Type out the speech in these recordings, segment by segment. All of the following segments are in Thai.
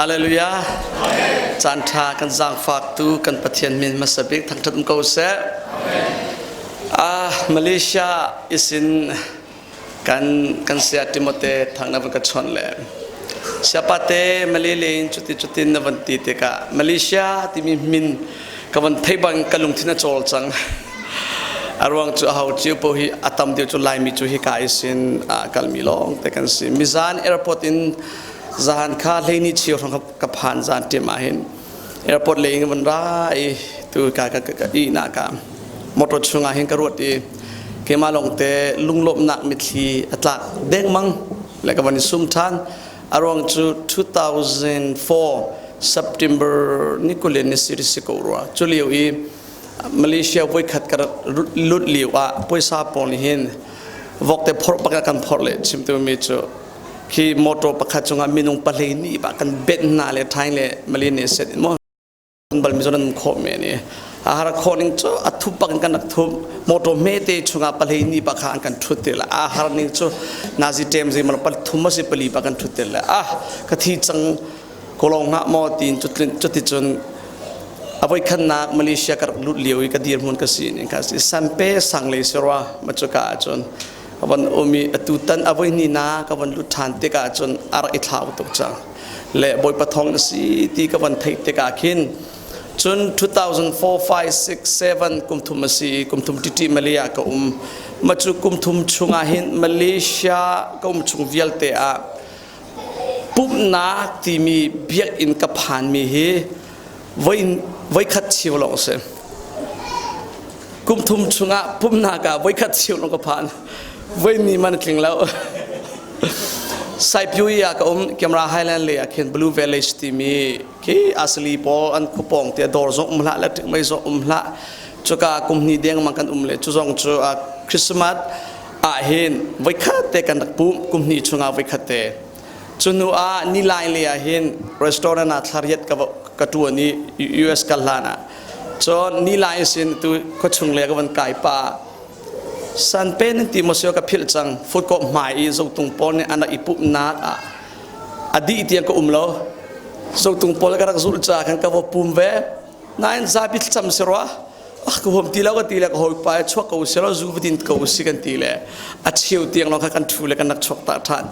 ฮาเลลูยาจันทากันจางฝากตูกันปะเทียนมินมาสบิกทั้งทุกคนเสมาเลเซียอิสินกันเสียติโมเตทางนับกันชนเลยsiapa te Malaysia cuti navan ti te ka Malaysia ti min kawan thaiban kalung thina chol chang arwang chu hau chiu po hi atam dio chu lai mi chu hi ka isin kalmi long te kan si Mizan airport in zahan kha leini chiu thong ka phan zan ti ma hin airport leing man ra I tu ka I na ka motor chunga hin ka rot ti ke ma long te lunglop nak mi thi atla deng mang la ka ban sum than around 2004 September Nicolen ni series ko ro chuliu I Malaysia voi khat kar lut liu a poisa pon hin vokte phor paka kan phor le chimtu mi chu ki motor pakha chunga minung pale ni ba kan bet na le thain le malini set mo bal mi zonan kho me ni ahara khoning chu athu pak kan athu motor me te chunga pale ni pa khan kan thutel ahara ning chu nazi tem ji mal pal thuma se pali pa kan thutel kathi chang kolong nga mo tin chuti chun avoi khan na Malaysia kar lut lioi ka dir mun ka sin ka si sampe sangle serwa machuka chun awan omi atutan avoi ni na ka wan lut than te ka chun ar I thau tok cha le boy pathong si ti ka wan thai te ka khin chun 2004 5 6 7 kumthum si kumthum titi Malaysia ka machu kumthum chunga hin Malaysia ka chung vial te a pup na ti mi biak in ka phan mi hi voi khat chiu lo se kumthum chunga pup na ka voi khat chiu lo ka phan voi ni man tling lo sai piu ya ka camera highland le akhen blue village ti mi ki asli pol an kupong te dor zo umla la tik mai zo umla chuka kumni deng man kan umle chu zong chu Christmas a hin voi khat te kan pu kumni chunga voi khat te chunu a ni lai le a hin restaurant a thariat ka tu ni US kalana so ni lai sin tu ko chung le ka wan kai pa san pen ti mo sio ka phil chang food ko mai I zo tung pon ne ana ipup na adi ti ko umlo zo tung pol ka rak zul cha kan ka vo pum ve nain zabit cham serwa ko hom ti la ko hoi pa chwa ko sero zu budin ko si kan ti le a chiu tiang lo ka kan thu le kan nak chok ta than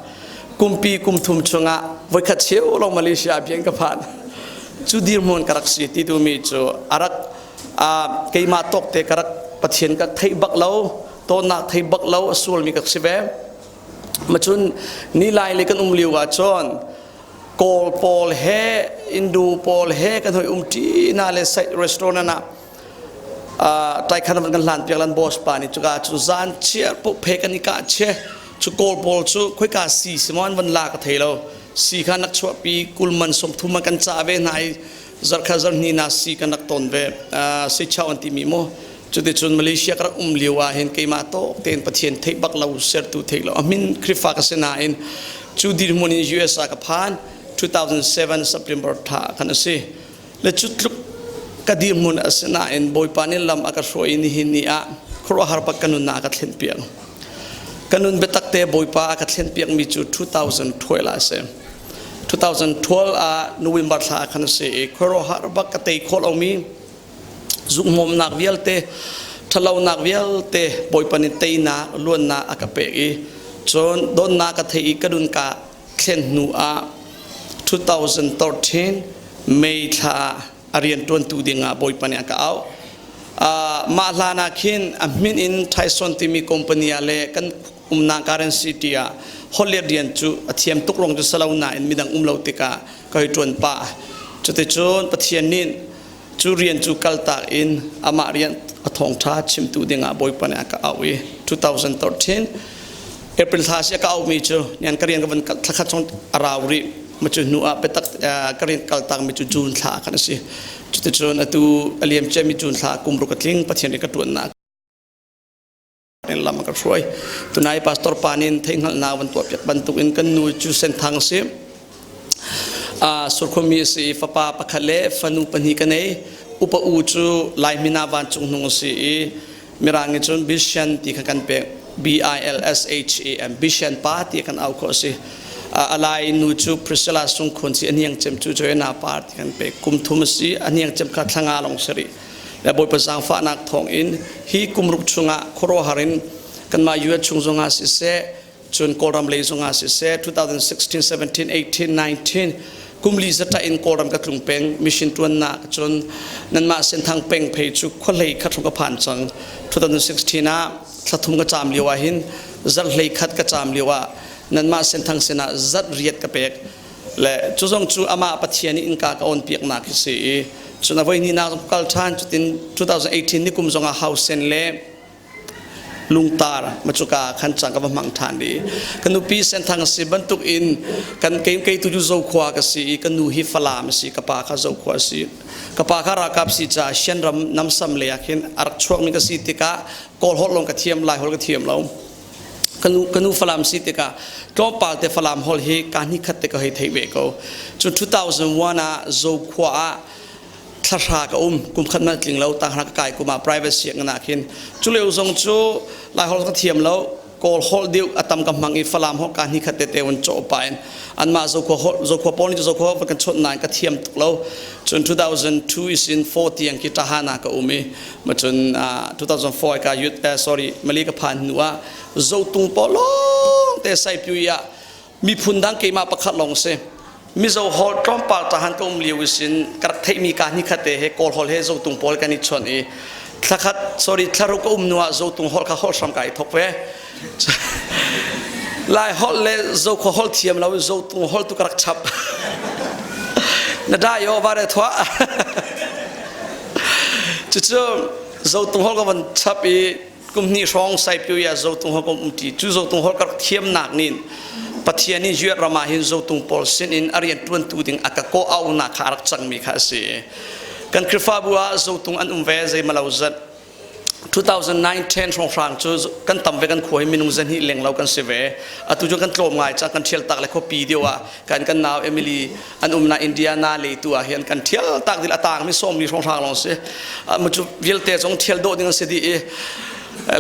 kumpi kumthum chunga voi kha cheu lo Malaysia biang ka phan chu dir mon karak si ti tu mi chu arak keima tok te karak pathian ka thai bak lo to na thai bak lo asul mi ka sive machun ni lai le kan liu wa chon kol pol he indu pol he kan hoi ti na le site restaurant na tai khan kan lan piak lan boss pa ni chuka chu zan chia pu phe kan ni ka che chu kol pol chu khoi ka si simon van la ka thelo si khan nak chwa pi kulman som thuma kan cha ve nai zar khazar ni na si kan nak ton ve si chaw anti mi mo chuti chun Malaysia kar liwa hen keima to ten pathian thei bak lau ser tu thei lo amin khrifa ka sena in chu dir mon in US ka phan 2007 September tha kan se le chutluk ka dir mon asena in boy panel lam aka roi ni hin ni a khro har pak kanun na ka thlen piang kanun betak te boy pa ka thlen piang mi chu 2012 a se 2012 November tha kan se khro har bak ka te khol mi zung mom nak vial te thalo nak vial te boy panin te na luan na akape I chon don na ka thei kadun ka thlen nu a 2013 May tha arian 22 dinga boy panin ka au ma lana khin amin in Thaison timi company ale kan umna currency tia holedian chu athiam tukrong chu salauna in midang umlo tika kai ton pa chute chon pathian nin chu rian chu kalta in ama rian athong tha chimtu dinga boy pana ka awi 2013 April tha sia ka aw mi chu nian karian ka ban thakha chong arawri ma chu nu a petak karian kalta mi chu jun tha kan si chute chon atu aliam che mi jun tha kumru ka tling pathian ka tuan na en lam ka roi tunai pastor panin thengal na wan to pek ban tu in kan nu chu senthang se surkhomi si fapa pakhale fanu pani kanei upa uchu lai mina van chung nung si mirangi chun bishan ti kan pe BILSHAM bishan pa ti kan au ko si อะไรนูจูพริสลาสุงคนสิอันยังเจมจูจอยนาปาร์ติกันไปกุมทุมสีอันยังเจมขัดทางอาลงสรีและบอยประสังฟ้านักทองอินฮีกุมรุกชุงะโครหารินกันมาอยู่ชุงจงอาสิเซจนโกรัมเลยจงอาสิเซ2016 17 18 19กุมลีสตาอินโกรัมกับลุงเป็งมิชินตัวนนักจนนั้นมาเส้นทางเป็งเพย์จุคนเลยขัดทุกผ่านจัง2016นะขัดทุกกระจามเลียวหินจัดเลยขัดกระจามเลียวนั้นมาเส้นทางเสนาจัดเรียดกระเปกและจุดจงจูอามาปัทยานิอินกากอนเปียกนักสิจนเอาไว้นี่นักกัลทันจุด2018นี่กุมจงอาเฮาเซนเล่ลุงตามาจุกาขันจังกับมังทานดีกันนูปีเส้นทางสิบันทุกอินกันเกมเกยตุจุโจขวากสิกันนูฮิฟลามสิกับปาข้าโจขวาสิกับปาข้ารากับสิจ่าเช่นรำน้ำซ้ำเลยขินอารักช่วงมีกสิติกะกอลฮอลลงกระเทียมลายฮอลกระเทียมเรากันนูฟลามสิติกะก็ปากแต่ฟลามฮอลเฮการนิคัตติกะให้เทเวโกจน2001นะโจขวาทารากกุมขันมาถึงเราต่างหากกายกุมา privacy กันนักขินจุเลวทรงจูลายฮอลกระเทียมเรากอลฮอลดิวอัตมกำมังอีฟลามฮอการนิคัตเตวันโจไปอันมาโจขวาปอนนี่โจขวาเป็นกันชดนานกระเทียมตุกเราจน2002 is in 40ยังกิจหานักอุมีมาจน2004ก็ยุดsorry มาลีกผ่านหัวโจตุงปอลงแต่ใส่ปิวยามีพุนดังเกมาประคัดลงเซมิโซฮอลตรอมปาตาฮันก็มีวิสินกระเทมีการนิคัตเตเฮกอลฮอลเฮโจตุงปอลกันนิชนเอถ้าคัด sorry ถ้าเราก็นัวโจตุงฮอลข้าฮอลสามไก่ทบเวลายฮอลเลโจขวาฮอลเทียมเราโจตุงฮอลตุกรักชับน่าได้ยอวาร์ทัวจุดเจ้าโจตุงฮอลก็มันชับอีกุมนี่ร้องใส่ปิวยาโจตุงฮอลก็มุตีจุดโจตุงฮอลก็เทียมหนักนินปัทยานี่ยุดรามาหินโจตุงปอลเซนินอารียนตวนตูดิงอากาโกเอาหนักขารักจังมีข้าศึกันคริฟาบัวโจตุงอันเวใจมาลาวจัด2009 ช่วงครั้งจูกันตั้มเวกันคุยมินุงเซนฮิเลงเรากันเสวอตุจกันโตมง่ายจากกันเที่ยวตักเลยเขาปีเดียวกันนาวเอมิลีอันนาอินเดียนาเลยตัวเห็นกันเที่ยวตักดิละต่างไม่ส้มนี่ช่วงครั้งลองเสียมันจูวิลเตจงเที่ยวโดดยังเสียดี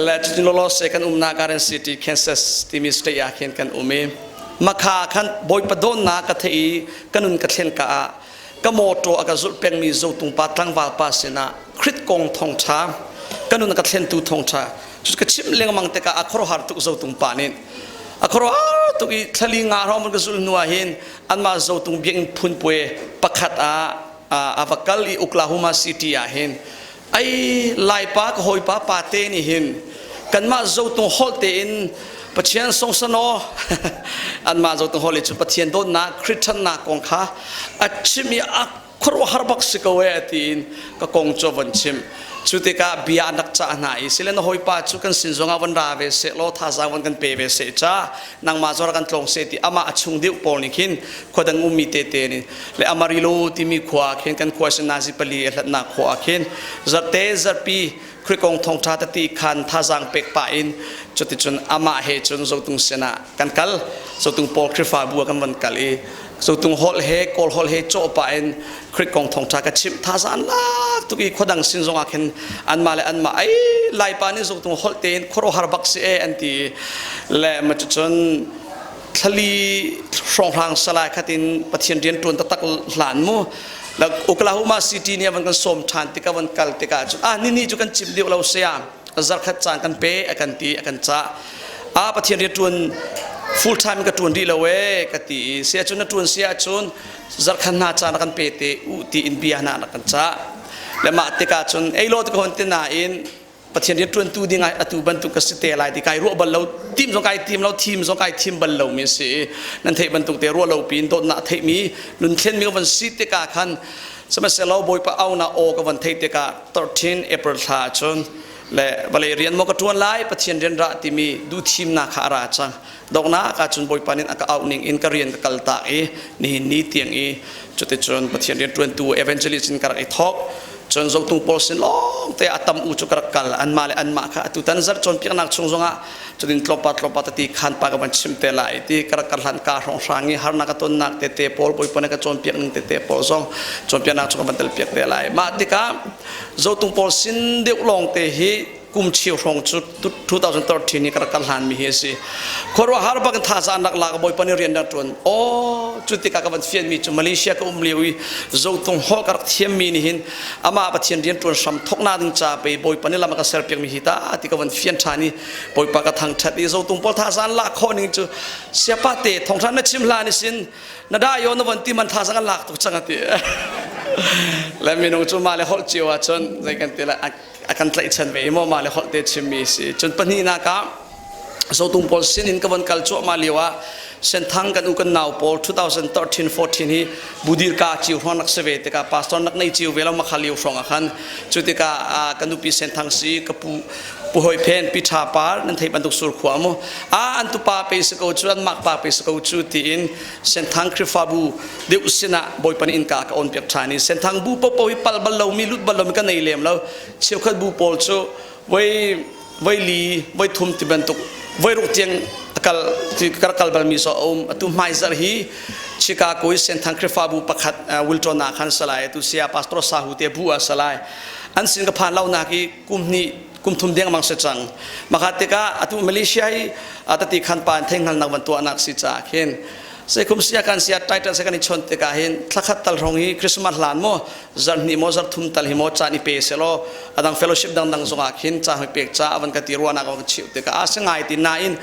และจุดนี้เราเสกันนาการันซิตี้แคนซัสที่มีสเตียเห็นกันมาขาขันบอยประดนนากระเทยกันนุนกระเทนกะก็โมโตอากาศเป็นมีโจตุงปาตั้งวาลปาเสนาคริตกงทองช้ากันนุนกระเทนตูทองช้าจุดกระชิมเลี้ยงมังเตกะอัครหาร์ตุกโจตุงปานินอัครหาร์ตุกอีทะลิงาเรามันก็สุลนัวเห็นอันมาโจตุงเบียงพุนป่วยประคัดอาวักลอีอุกลาโฮมาซิตี้เห็นไอ้ลายปากหอยปาปาเตนี่เห็นกันมาโจตุงฮอลเตนปัจเจียนทรงสนออันมาจากตรงฮอลลีจุปัจเจียนโดนนักคริสเตียนนักกองข้าอัจฉิมีอักครัวฮาร์บักสิกเวตินก็กองโจวันชิมจุดที่ก็บิอานักจ่าหน่ายสิเลนหอยป้าจุกันสินจงอาวันราเวเสโลท่าจางวันกันเปเวเสจ้านางมาจอรักันตรงเสติอามาชุงดิวปอลนิคินขวดังอุมิเตเตนิและอามาริโลที่มีขวาเข็นกันขวาชนาซิปลีและนักขวาเข็นจัดเตจัดปีคริกองทองชาตติขันท่าจางเป็กป่าอินจุดที่จนอามาเหจนโจตุงเสนากันกัลโจตุงปอลคริฟาบัวกันวันกัลโจตุงฮอลเฮกอลฮอลเฮโจป่าอินคริกองทองชากระชิมท่าจางลักตุกีขวดังสินจงอาเข็นอันมาเลยอันมาไอ้ลายปานี่โจตุงฮอลเตนครัวฮาร์บักซีอันตีและมาจนทะเลช่องทางสลายขัดินปฏิเดียนตุนตักหลานมูแล้วโอคลาโฮมาซิตี้เนี่ยมันกันสมชานติกาวันกัลติกาจุดนี่จุกันจิบเดียวเราเสียจัดขัดจางกันเปะกันตีกันจ้าปฏิเดียนตุน full time กันตุนดีละเวกันตีเสียจุนตุนเสียจุนจัดขัดนาจานกันเปะเตอุตีอินเบียนากันจ้าและมาติกาจุนไอโลติกคนตินาอินปฏิเดียนตุนตูดิ้งอตุบันตุกสิเตลายติกายรัวบัลเราทีมสงกายทีมเราทีมสงกายทีมบัลเรามีสินั่นเทบันตุเตรัวเราปีนโดนนาเทมีลุนเทนมีวันสิติกาขันสมัยเสเราบอยปะเอานาโอกับวันเทติกา13 April ท่าจนและบริเรียนมกตวนไล่ปฏิเรียนรัติมีดูทีมนาคาราจังดอกนาอาจนบอยปานินอากาเอาหนิงอินการเรียนกัลตานี่เตียงจุดจนปฏิเรียนตัว evangelist การไอทอกจนจงตุงโพลสินลองแต่อัตมอุจุกรักกัลอันมาเลอันมาค่ะตุตันซัดจนเพียงนักชงจงอ่ะจนตลบตัดที่ขันปากบันชิมเตลัยที่กระกัลหันกาของสร้างนี้ฮาร์นักตุนนักเตะโพลปุยปนักจนเพียงเตะโพลซองจนเพียงนักชงบันเตลเพียงเตลัยมาติกาจงตุงโพลสินเดียวลองเตหี กุมเชียวรองจุด2013นี่กระกันหันมีเฮสิคนว่าหาบังท่าสานนักลากบ่อยปนิเรียนดักจวนโอ้จุดที่กากบันเฟียนมีจุมาเลเซียก็เลี้ยวโจตงฮอกระเทียมมีนี่หินอามาปะเทียนเรียนจวนสัมทกนาดึงจ่าไปบ่อยปนิลามากระเซอร์เปียงมีหิตาที่กบันเฟียนชานี่บ่อยปากระทังชัดอีโจตงปอลท่าสานลากข้อนี่จุเสียปาเตะทองท่านนัชิมลานิสินนาได้ยอนวันที่มันท่าสานลากตุกจังติและมีน้องจุมาเลฮอลจิวจนในกันเตละakan tlai chan ve mo ma le hol te chimi si chun pani na ka so tung pol sin in kawan kal chu ma liwa senthang kan u kan naw pol 2013 14 hi budir ka chi hronak se ve te ka pastor nak nei chi vela ma khaliu frong akhan chu te ka kan u pi senthang si ka pu hoi pen pi tha par nan thei banduk sur khwa mo an tu pa pe se ko chuan mak pa pe se ko chu ti in senthang khrifa bu de usina boy pan in ka on pek thani senthang bu po hi pal bal lo mi lut bal lo mi ka nei lem lo cheu khat bu pol chu vai li vai thum ti banduk vai ru tiang kal ti kal bal mi so tu mai zar hi chika koi senthang khrifa bu pakhat wiltona khan salai tu sia pastor sahu te bu asalai an sin ka phan lau na ki kum thum deng mang se chang makatika atu Malaysia hi atati khan pan thengal nak ban to anak si cha khen se kum sia kan sia title se kan chon te ka hin thakhat tal rong hi Christmas lan mo zar ni mo zar thum tal hi mo cha ni pe se lo adang fellowship dang zonga khin cha hi pek cha awan ka ti ruana ka chiu te ka asangai ti na in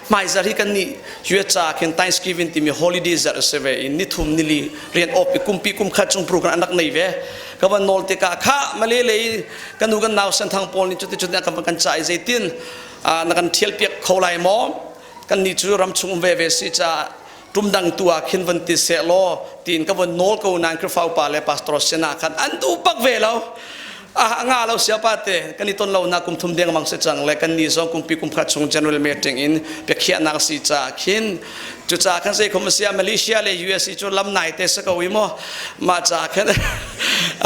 mai zar hi kan ni yue cha khen Thanksgiving ti mi holiday zar se ve in ni thum ni li rian op kum kha chung program anak nei ve ka ban nol te ka kha malele kan u kan naw senthang pol ni chuti kan chai zaitin na kan thiel pek kholai mo kan ni chu ram chung ve si cha tum dang tua khin van ti se lo tin ka van nol ko nan kr fau pa le pastor sena khan an tu pak ve lo nga lo sia pa te kan ni ton lo na kum thum deng mang se chang le kan ni zo kum pi kum kha chung general meeting in pe khia na si cha khin chu cha khan se khom sia Malaysia le US chu lam nai te sa ko wi mo ma cha khan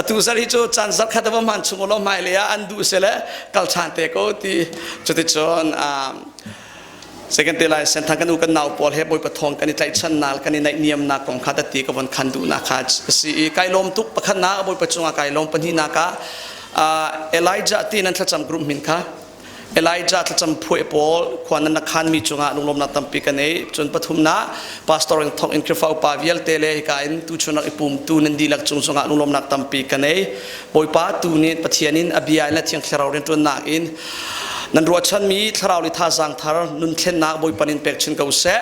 atu sar hi chu chan zar kha da man chung lo mai le ya an du se le kal chan te ko ti chu ti chon second day lai senthang kan u kan naw pol he boy pathong kan itlai chan nal kan inai niam na kong kha ta ti ka bon khan du na kha si kai lom tuk pakhan na boy pachunga kai lom pani na ka Elijah ti nan thacham group min kha Elijah thacham phoi pol khwan na khan mi chunga lom na tampi kan ei chun pathum na pastor in thok in krifau pa vial tele ka in tu chuna ipum tu nan dilak chung chunga lom na tampi kan ei boy pa tu ni pathianin abia la thiang kharau ren tun na in nan ruat chan mi tharau li tha jang thar nun thlen na boy panin pek chin ko se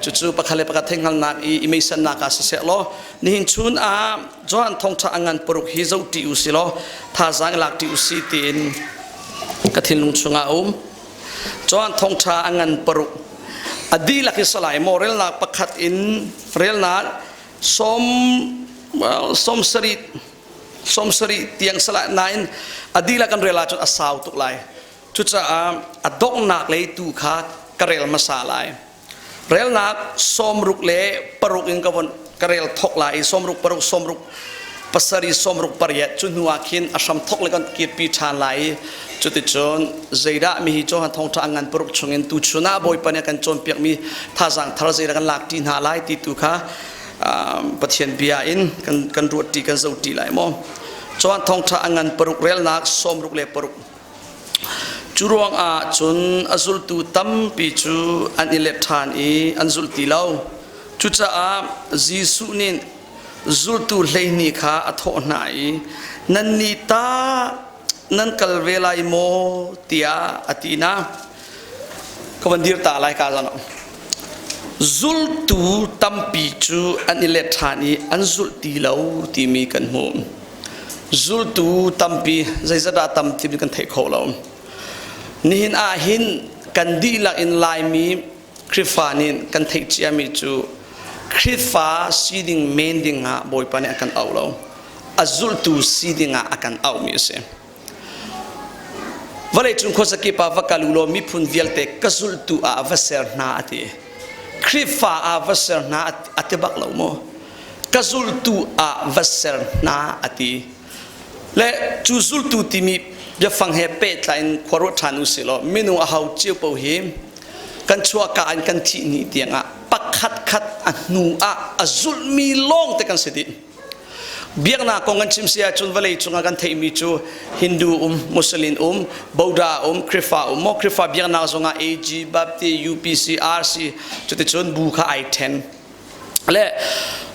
chu pakhale pakha thengal na i mesan na ka se lo ni hin chun a joan thong tha angan poruk hi zo ti u si lo tha jang lak ti u si tin ka thin lung chunga joan thong tha angan poruk adi la ki salai moral na pakhat in rel na som sari tiang sala nain adi la kan rela chu asaw tuk lai chu cha adok nak le tu kha karel masalai rel nak somruk le paruk in kawon karel thok lai somruk paruk somruk pasari somruk pariat chu nuwa khin asam thok le kan kit pi than lai chu ti chon zeida mi hi cho han thong tha angan paruk chungin tu chuna boy pan kan chom piak mi tha jang thar zeida kan lak tin ha lai ti tu kha pathian bia in kan ruat ti kan zau ti lai mo chuan thong tha angan paruk rel nak somruk le paruk churuang a chun azul tu tam pi chu an ilet than i anzul ti lo chu cha a jisu nin zul tu leini kha atho nai nan ni ta nan kalvelai mo tia atina kawandir ta lai ka jano zul tu tam pi chu an ilet than i anzul ti lo ti mi kan mu zul tu tam pi zaizada tam ti kan thei kho lo nihin a hin kan di la in lai mi khrifanin kan thei chia mi chu khrifa seeding mending ha boy pane akan aulo azul tu seeding akan au mi se vale chung kho saki pa vakalulo mi phun vialte kazul tu a vaser na ati khrifa a vaser na ati bak lo mo kazul tu a vaser na ati le chu zul tu ti mi ya fang he pe tlain khoro thanu silo minu a hau chiu po hi kan chua ka an kan thi ni tianga pakhat khat anu a azul mi long te kan sedi เบียกนาคงกันชิมเสียจุนวะเลยจุงกันเทมีจูฮินดูมุสลิมบูดาคริฟาโมคริฟาเบียกนาจงอาเอจีบัพตียูพีซีอาร์ซีจุดที่จุนบูคาไอเทนและ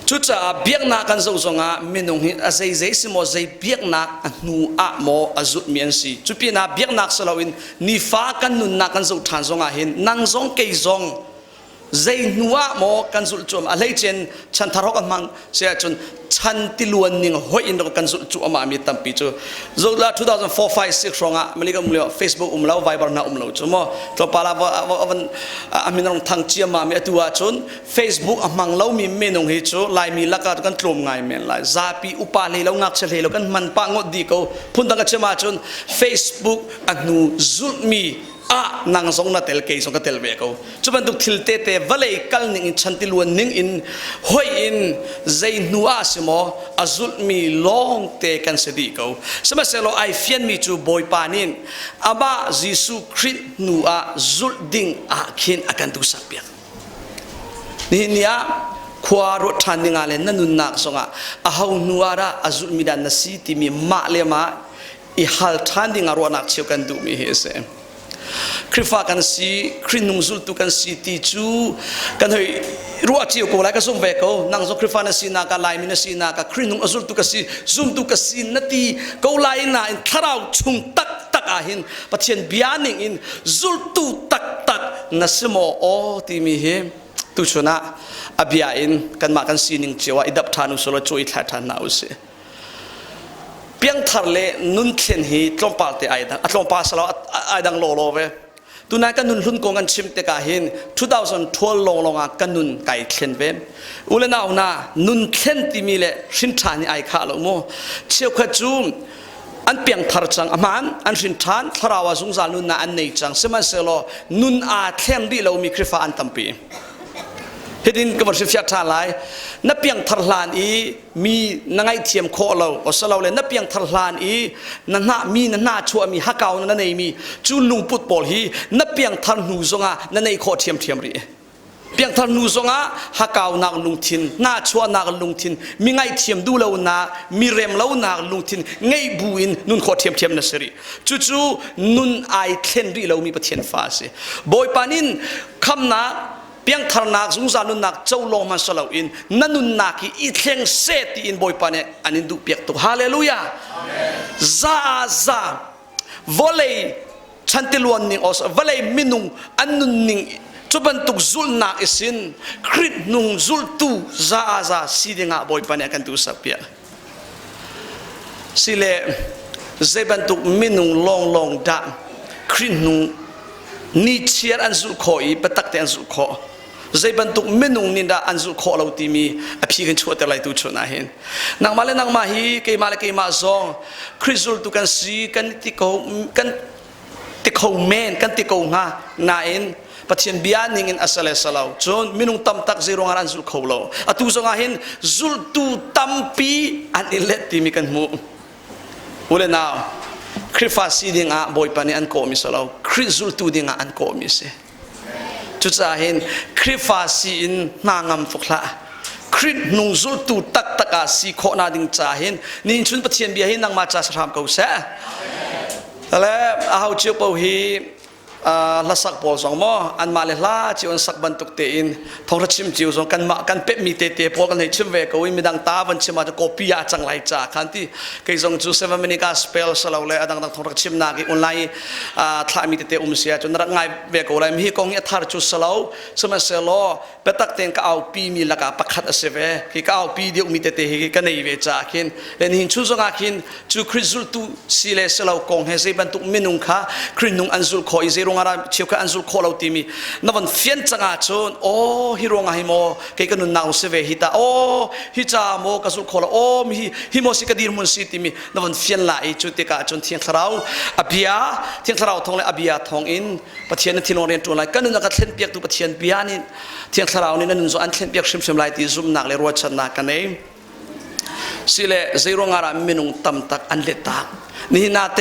จุดจะเบียกนากันจงอาเมนุหิอาศัยใจสมอใจเบียกนานูอาโมอาจุดเมียนซีจุดปีนาเบียกนาสลาวินนิฟ้ากันนุนนากันจงทานจงอาหินนังจงเกยจงใจนัวโมกันจุดจมอะไรเช่นฉันทารกมังเสียจนฉันติลวนนิ่งหอยอินดกันจุดจุอามามีตั้มปีจูจงละ2004 5 6รองอ่ะมันนี่ก็มุ่งเลี้ยว Facebook เล่า Viber น่ะเล่าจูมั้งตัวปาลาวันอามินองทางเชียมามีตัวจน Facebook มังเล่ามีเมนูฮิจูลายมีลักการกันตรงไงเมนลายซาปีอุปาลีเล่างักเฉลี่ยเล่ากันมันปังงดดีเขาพุ่นตั้งกันเชียมาจน Facebook อันนูจุดมีนางสงนาเตลเกยสงกเตลเวกจุบันตุทิลเตเตวเลยกัลนิงอินชันติลวนนิงอินหอยอินใจนัวสมออาจุลมีลองเตกันเสดีเขาสมัยเซโลไอเฟียนมีจูบอยปานินอาบะยิสุคริสนัวจุลดิงอาคินอากันตุสักเปียนี่เนี่ยควารถทันดิงอะไรนั่นนุนนักสงอาหาวนัวระอาจุลมีดานสีที่มีมาเลมาอิฮัลทันดิงอารวนักเชี่ยวกันดูมีเฮเซคริฟากันสีครินุงซุลตุกันสีตีจูกันเฮรัวจีโอโกไลก็ส่งเวกเอานั่งส่งคริฟานัสีนาการไลมินัสีนาการครินุงซุลตุกันสีซุมตุกันสีนัตีก็ไลน่ะอินทาราวชุงตักตักอาหินปัจเจียนบิอานิงอินซุลตุตักตักนัสโมโอที่มีเฮตุชนะอภิอาอินกันมากันสีนิงเจวะอิดับทานุสโลโจอิทาทานาอุเซเพียงทะเลนุนเขียนฮีตลงปาเตไอดังตลงปาสลาไอดังโลโลเวตุนัยกันนุนลุ้นกงกันชิมเตกาหิน2012ลงกันนุนไก่เขียนเวอุเลนาอุนานุนเขียนที่มีเลสินทานีไอข้าลงโมเชี่ยวขจูมอันเพียงทาร์จังอามันอันสินทานทาราวาซุงซานุนนาอันในจังเสมาเซโลนุนอาเขียนดีเรามีคริฟาอันตัมปีเฮดินกบฏสิฟยาทาลายนับเพียงทารลานอีมีนังไอเทียมโคเราอสลาวเลยนับเพียงทารลานอีนันนามีนันนาชัวมีฮักเอานันในมีจูลุงปุตบอลฮีนับเพียงทารนูซงานันในโคเทียมเทียมรีเพียงทารนูซงาฮักเอานักลุงทินนาชัวนักลุงทินมีไงเทียมดูเลวนามีเรมเลวนักลุงทินไงบูอินนุนโคเทียมเทียมนัสรีจู่นุนไอเทนรีเลวมีปะเทียนฟ้าสิบอยปานินคำนาเพียงทารนักสงสารนุนักเจ้าลงมาสลาวอินนั่นนุนักอีเทงเซติอินบอยปานี่อันนี้ดูเปียกตุฮาเลลูยาซาวอลเลย์ฉันติลวนนิงอสวอลเลย์มินุงอันนุนิงจุบันตุกซุลนักอิสินคริตนุงซุลตูซาซีดิงะบอยปานี่กันตุสักเปียสิเลเซบันตุกมินุงลองดาคริตนุงนิเชียร์อันซุลโคอีปตักเตอันซุลโคใจบรรทุกเมนุงนินดาอันซุลโคเราตีมีอภิกันชัวแต่ไรตุชนาเห็นนางมาเลนางมาฮีเกมาเลเกมาซองคริสตุลตุกันซีกันติโกกันติโกเมนกันติโกงานาเอ็นปัจเจียนบิอานิงอินอัสเลสลาวจนมินุงตัมตักเซโรงอันซุลโคเราอตุซงาเห็นซุลตูตัมปีอันอิเลตีมีกันมูอุเลนาวคริฟาซีดิงอาบอยปานีอันโกมิสลาวคริสุลตูดิงอาอันโกมิเสจุดสาเหตุคริฟาซีอินนางามฟุกละครินุงซุลตูตักอาซีโคนาดิงจ่าเห็นนี่ชุนปะเทียนเบียหินนางมาจ่าสรามเกาเสแล้วอาหูเจียวเปาฮีลักษักบอลสองมออันมาเลล่าจิวันสักบันตุกเตอินทองรัชิมจิวสองกันมากันเป็ดมีเตะพอกันให้ชิมเวกวิมีดังตาวันชิมาจะโกปียาจังไรจ่าคันที่เคยส่งจูเซฟเมนิกาสเปลสลาวเลยดังทองรัชิมนากิออนไลน์ท่ามีเตะเสียจนรักง่ายเวกอะไรมีกองเงี้ยทาร์จูสลาวสมัยเซโลเป็ดตักเตงก็เอาปีมีละกับปักขัดเสเวที่ก็เอาปีเดียวมีเตะกันในเวจ่าคินเลนหินชูสงาคินจูคริสุลตูสิเลสลาวกองเฮเซบันตุกมินุงค่ะครินุงอันซุลคอยเซรงอาราเชี่ยวกับอันซุลโคเราตีมีนับวันเฟียนจังอาชนโอ้ฮิโรงาฮิโมเกี่ยกันนุนนาวเสเวฮิตาโอ้ฮิจาโมกับซุลโคเราโอ้มีฮิโมสิกดีร์มุนสิตีมีนับวันเฟียนละอีจุดเตกาจนเทียงคราวอภิยาเทียงคราวทองเลยอภิยาทองอินปะเทียนที่โรงเรียนจุฬากันนุนนักเล่นเปียกตุปะเทียนเบียนี่เทียงคราวนี่นั่นนุนอันเล่นเปียกชิมไลตีซุ่มนักเลยรัวชนะกันเองสิเลเซโรงารามินุงตัมตักอันเลตักนี่นาเต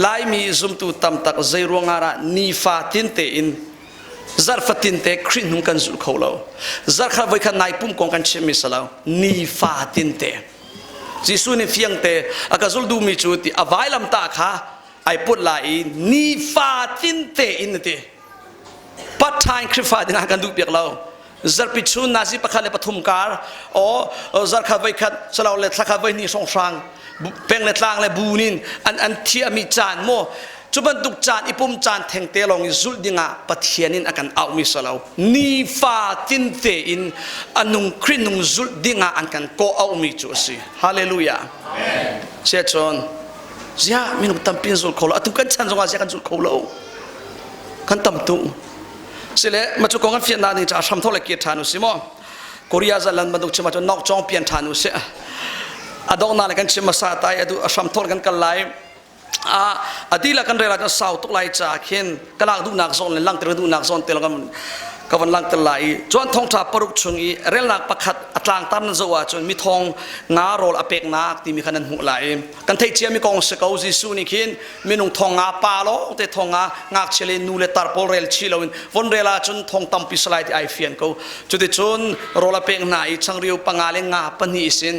ไลมีซุมตูตัมตักเซโรงารานีฟาตินเตอินซาร์ฟตินเตครินหุงกันสุลเขาเราซาร์ข้าไว้ขันนายปุ่มกองกันเชมิสลาวนีฟาตินเต จีซูนี่เฟียงเตอากาซุลดูมีจูติอวายลำตาค่ะไอปุดลายนีฟาตินเตอินเตปัทานคริฟาดินากันดูเปียกเราจัดพิชุนนาซีปะคันเลปฐุมการโอ้จัดข้าไว้ขัดสลาวเลทข้าไว้นี่สองครั้งเป็นเลทางเลบูนินอันที่มีจานโมจุบันตุกจานอิปุมจานแทงเตลองจุดดิ่งปะเทียนินอากันเอามิสลาวนีฟาตินเตอินอันนุงครินุงจุดดิ่งอันกันโกเอามิจูสิฮาเลลูยาเชื่อชนเสียมินุตัมปินจุดโคลอตุกันฉันจงอาเสียกันจุดโคลกันตัมตุสิเลมาจุกองกันเฟียนนานี่จะทำเท่าไรเกียรติฐานุสิโมโคเรียจะลันมาดูชิมาจนนอกจองเปลี่ยนฐานุสิอดองนาเลยกันชิมาซาตายอดูทำเท่ากันกันไลอดีละกันเรื่องจะสาวตุกไลจากเห็นกระลังดูนักโซนเลยลังเตอร์ดูนักโซนเตลกันกับวันลังเตลายจวนทองทับปรุกชงอีเรื่องหลักประคัดอัตลังตั้มนั่นจะว่าจนมีทองงาโรลอเปกนักที่มีขนาดหุ่นไหลกันเทียมีกองสเกาจิสูนี่ขินมีนุ่งทองงาปาโลแต่ทองงาเชลนูเลตาร์โพเรลชิลวินวันเรลาจนทองตั้มพิสไลที่ไอเฟียนเขาจุดที่จนโรลอเปกนักช่างเรียวปังอาเลงาปนิสิน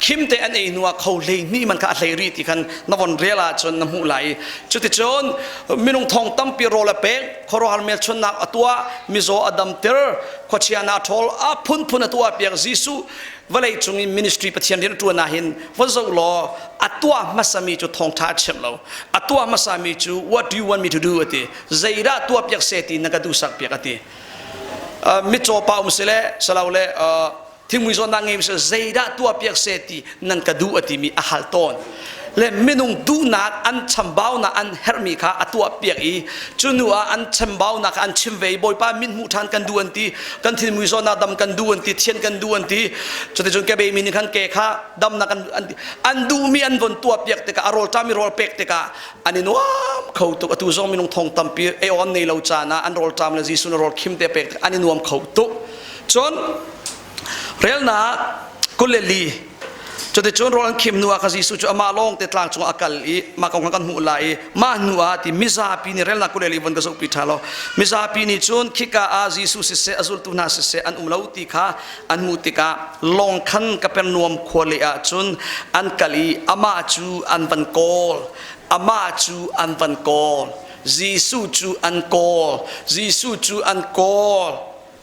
คิมเตอันเอนัวเขาเลยนี่มันก็อะไรรีที่กันนวันเรลาจนน้ำหุ่นไหลจุดที่จนมีนุ่งทองตั้มพิโรลอเปกคอร์ฮัลเมลชนนักตัวมิโซอดัมเตอร์ขวดเชียนาทอลพุ่นตัวเปียกจิสูเวลาจงอินมินิสทรีประเทศเดียนตัวนาหินวันศุกร์ล้อตัวมาสามีจุดทองท้าเชื่อมเราตัวมาสามีจุ what do you want me to do ติใจระตัวเปียกเสตีนักดูสักเปียกติมิโจปาอุมสิเลสลาวเลที่มุยซอนนางเงิมใจระตัวเปียกเสตีนักดูติมีอาหารต้นและมินุงดูนักอันชัมบ่าวนักอันเฮร์มิค่ะตัวเปียกอีจุนัวอันชัมบ่าวนักอันชิมเวย์บอยป้ามินหูทานกันดูอันตีกันที่มุยซอนนักดำกันดูอันตีเทียนกันดูอันตีจนแกเบย์มินิขันเกะค่ะดำนักอันดูมีอันบนตัวเปียกแต่กะอารอลจามีรอลเปียกแต่กะอันนี้นัวเขาตุกตัวซองมินุงทองตัมปีเอออนในเราจานะอันรอลจามและจีซุนรอลคิมเตเปียกอันนี้นัวเขาตุจนเรียลนักกุเลลีจนแต่จนเราอันคิมนัวข้าจิสุจมาลองแต่ตลางจงอากาศอีมาคงกันหูไหลมาหนัวที่มิซาปีนี่เรื่องนักกุเลลีวันก็สุพิธาโลมิซาปีนี่จนคิกาอาจิสุสิเสอสุลตุนาสิเสอันลาวติกาอันมุติกาลองขันกับเป็นนวมขวเลอาจนอันกะลีอามาจูอันวันโกลอามาจูอันวันโกลจิสุจูอันโกลจิสุจูอันโกล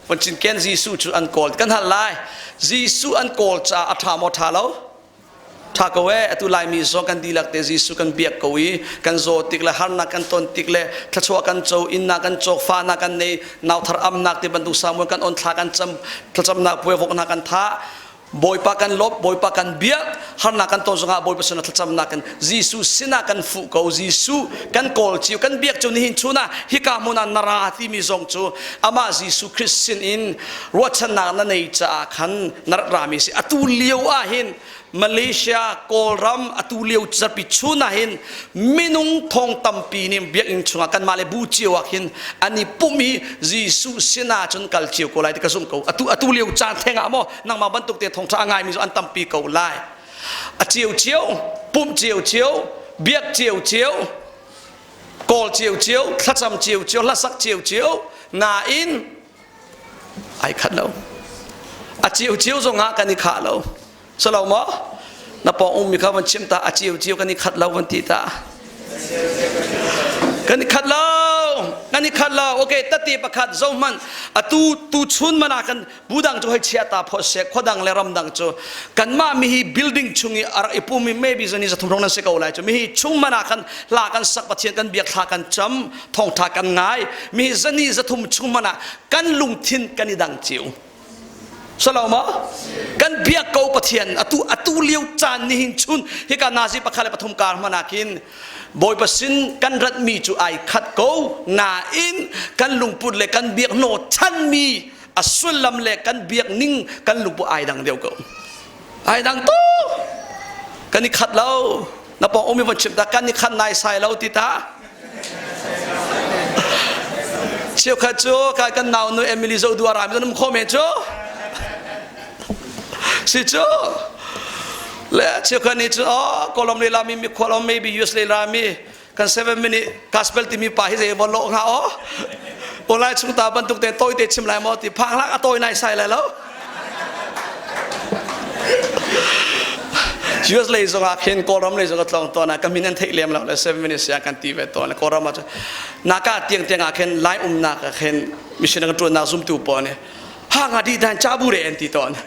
วันจินเกนจิสุจูอันโกลกันหันไลจิสุอันโกลจะอัฐามอทาโลถ้าก็เวอตุลายมีโซกันดีลักเตจิสุกันเบียกกวีกันโซติกเลฮันนักกันตนติกเลทัชวกันโจอินนักกันโจฟ้านักกันในนาวทรอัมนักที่บรรทุกสามุนกันอนทากันจำนักป่วยวกนักกันท่าบอยปากันลบบอยปากันเบียกฮันนักกันตนสงาบอยปสนทัชนักกันจิสุสินักกันฟุกเอาจิสุกันโกลจิวกันเบียกจนหินชูนะฮิกามุนันนาราที่มีทรงจูอามาจิสุคริสตินอินรัชนานันในจ่าขันนรรามิสิอตุเลียวอาหินมาเลเซียโกลรัมอตุเลียวจับปิชูนาหินมินุงทองตัมปีนิมเบียกอินชงกันมาเลบูจิวหินอันนี้ปุ่มีจิสุสินาจนกัลจิวโกไลที่กระสุนเขาอตุเลียวจานแทงอ่ะโมนั่งมาบรรทุกเตะทองช้างไงมีอันตัมปีเขาไล่จิวจิวปุ่มจิวจิวเบียกจิวจิวโกลจิวจิวทัศมจิวจิวลัสักจิวจิวนาอินไอขัดเราจิวจิวจงหากันนี่ขาเราสลาวมะนับปองมีข้าวันชิมตาอาจิวจิวกันนี่ขัดเราวันที่ตากันนี่ขัดเราโอเคตัดตีประคัดจงมันตูชุนมันอากันบูดังจะให้เชียตาพอเสกขดังเลรำดังจะกันมามีบิลดิ้งชุงอีอาร์อีปูมีไม่บิจนี่จะทุ่มรงนั้นเสกเอาไรจะมีชุงมันอากันลากันสักปะเทียนกันเบียกทากันจำทองทากันง่ายมีจะนี่จะทุ่มชุงมันอากันลุงทินกันนี่ดังจิวสลาวมะกันเบียกเกาปะเทียนอตุเลียวจานนี่หินชุนฮิกานาซีปะคาเลปฐุมการมานาคินบอยปะสินกันรัดมีจูไอขัดเกานาอินกันลุงปุดเลกันเบียกโนชันมีอสุลลำเลกันเบียกนิ่งกันลุงปุไอดังเดียวเกาไอดังโตกันนี่ขัดเรานับปองอมีวันชิมตากันนี่ขัดนายใส่เราติตาเชี่ยวขัดโจกันนาวนูเอมิลิโซดูอารามิต้องคอมเมนต์โจสิโจและเชื่อกันนี่จ้ะคอลอมเลลามีคอลอมไม่บียูสเลลามีกัน7 minute gospelที่มีป่าที่จะบอลโลกฮะอ๋อโอไลชุงตาบรรทุกเต็นโต้เตชิมลายมอติพังลักโต้ในใส่เลยแล้ว US เลยส่งอาเคนกอรมเลยส่งก็ตองตัวนะก็มีนั่นเทเลมเราเลย7 minutes อยากกันตีไปตัวนะกอรมมาจะนักการเตียงอาเคนไล่นักอาเคนมิชชั่นกันตัวนักซุ่มตัวปอนเนี่ยห่างอดีตดันจ้าบุเรนตีตัวนะ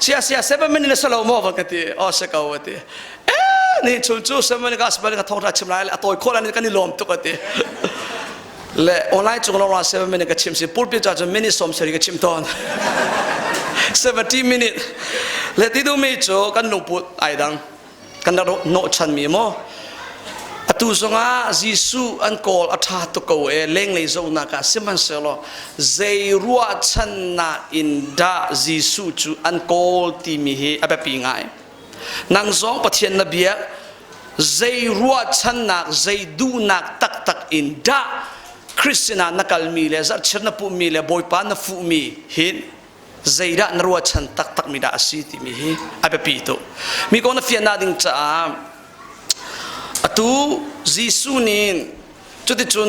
เสีย7 minutes เราโม่กันตีอ๋อเสกเอาไว้ตีนี่จู่7 minutesก็สบายก็ท้องราชิมไล่ละตัวคนนั้นก็นี่ล้มตุกตีและออนไลน์จุงเรา7 minutesก็ชิมสิพูดไปจากจะมินิสมเสรีก็ชิมตอน70 minutes และที่ดูไม่จบกันนุปุไอ้ดังกันเราโนชันมีมั้งตุสงาจิสุอันกอลอัฐาตุกเอาเล่งเลยโจนักสิมันเสลอเจรัวชันนาอินดาจิสุจูอันกอลที่มีเหอเปปีง่ายนางสองประเทศนบีเจรัวชันนักเจดูนักตักอินดาคริสเตียนนักลมีเลยจัดเชิญนปุมีเลยบอยปานฟูมีเห็นเจระนรัวชันตักมีดาสิที่มีเหอเปปีโตมีคนเฟียนาดิงจ้าอตูจิสุนินจุดที่จุน